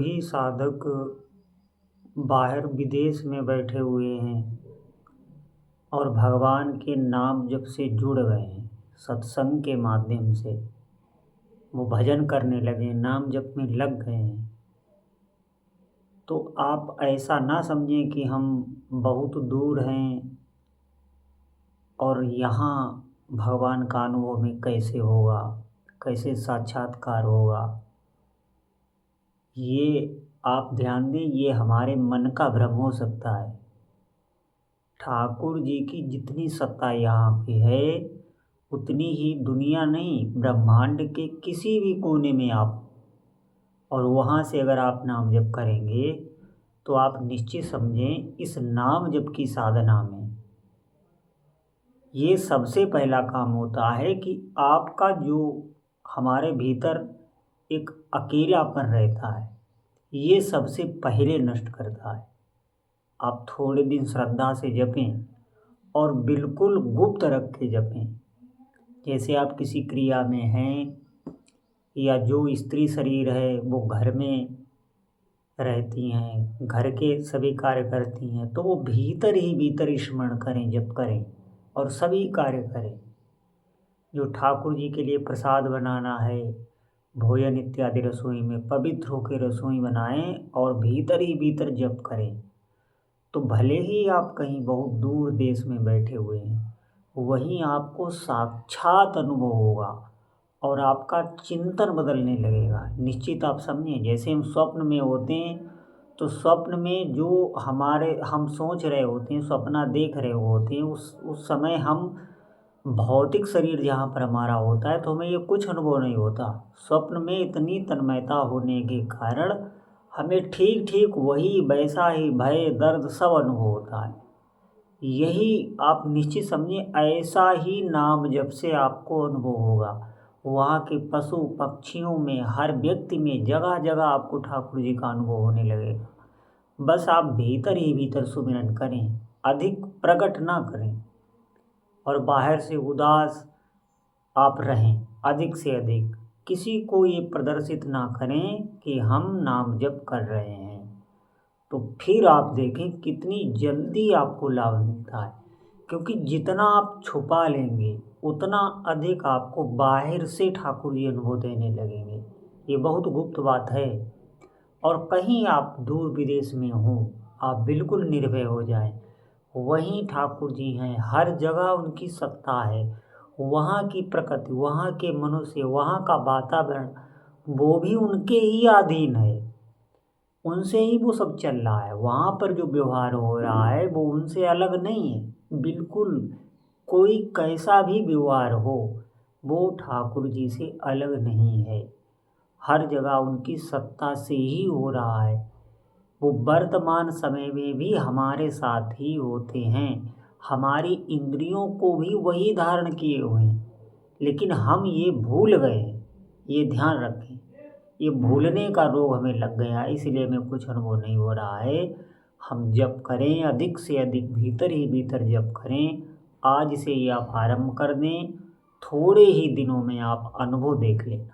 सभी साधक बाहर विदेश में बैठे हुए हैं और भगवान के नाम जप से जुड़ गए हैं। सत्संग के माध्यम से वो भजन करने लगे, नाम जप में लग गए हैं। तो आप ऐसा ना समझें कि हम बहुत दूर हैं और यहाँ भगवान का अनुभव में कैसे होगा, कैसे साक्षात्कार होगा। ये आप ध्यान दें, ये हमारे मन का भ्रम हो सकता है। ठाकुर जी की जितनी सत्ता यहाँ पे है उतनी ही दुनिया नहीं, ब्रह्मांड के किसी भी कोने में आप, और वहाँ से अगर आप नाम जप करेंगे तो आप निश्चित समझें इस नाम जप की साधना में ये सबसे पहला काम होता है कि आपका जो हमारे भीतर एक अकेलापन रहता है ये सबसे पहले नष्ट करता है। आप थोड़े दिन श्रद्धा से जपें और बिल्कुल गुप्त रख के जपें। जैसे आप किसी क्रिया में हैं या जो स्त्री शरीर है वो घर में रहती हैं, घर के सभी कार्य करती हैं, तो वो भीतर ही भीतर स्मरण करें, जप करें और सभी कार्य करें। जो ठाकुर जी के लिए प्रसाद बनाना है, भोजन इत्यादि रसोई में पवित्र होकर रसोई बनाएं और भीतर ही भीतर जप करें। तो भले ही आप कहीं बहुत दूर देश में बैठे हुए हैं, वहीं आपको साक्षात अनुभव होगा और आपका चिंतन बदलने लगेगा। निश्चित आप समझें, जैसे हम स्वप्न में होते हैं तो स्वप्न में जो हम सोच रहे होते हैं, सपना देख रहे होते हैं, उस समय हम भौतिक शरीर जहाँ पर हमारा होता है तो हमें ये कुछ अनुभव नहीं होता। स्वप्न में इतनी तन्मयता होने के कारण हमें ठीक ठीक वही वैसा ही भय दर्द सब अनुभव होता है। यही आप निश्चित समझिए, ऐसा ही नाम जप से आपको अनुभव होगा। वहाँ के पशु पक्षियों में, हर व्यक्ति में, जगह जगह आपको ठाकुर जी का अनुभव होने लगेगा। बस आप भीतर ही भीतर सुमिरन करें, अधिक प्रकट ना करें और बाहर से उदास आप रहें। अधिक से अधिक किसी को ये प्रदर्शित ना करें कि हम नाम जप कर रहे हैं। तो फिर आप देखें कितनी जल्दी आपको लाभ मिलता है, क्योंकि जितना आप छुपा लेंगे उतना अधिक आपको बाहर से ठाकुर जी अनुभव देने लगेंगे। ये बहुत गुप्त बात है। और कहीं आप दूर विदेश में हों, आप बिल्कुल निर्भय हो जाएं, वहीं ठाकुर जी हैं, हर जगह उनकी सत्ता है। वहाँ की प्रकृति, वहाँ के मनुष्य, वहाँ का वातावरण वो भी उनके ही अधीन है, उनसे ही वो सब चल रहा है। वहाँ पर जो व्यवहार हो रहा है वो उनसे अलग नहीं है। बिल्कुल कोई कैसा भी व्यवहार हो वो ठाकुर जी से अलग नहीं है। हर जगह उनकी सत्ता से ही हो रहा है। वो वर्तमान समय में भी हमारे साथ ही होते हैं। हमारी इंद्रियों को भी वही धारण किए हुए हैं, लेकिन हम ये भूल गए। ये ध्यान रखें, ये भूलने का रोग हमें लग गया है, इसलिए हमें कुछ अनुभव नहीं हो रहा है। हम जप करें, अधिक से अधिक भीतर ही भीतर जप करें। आज से ये आप आरंभ कर दें, थोड़े ही दिनों में आप अनुभव देख लेना।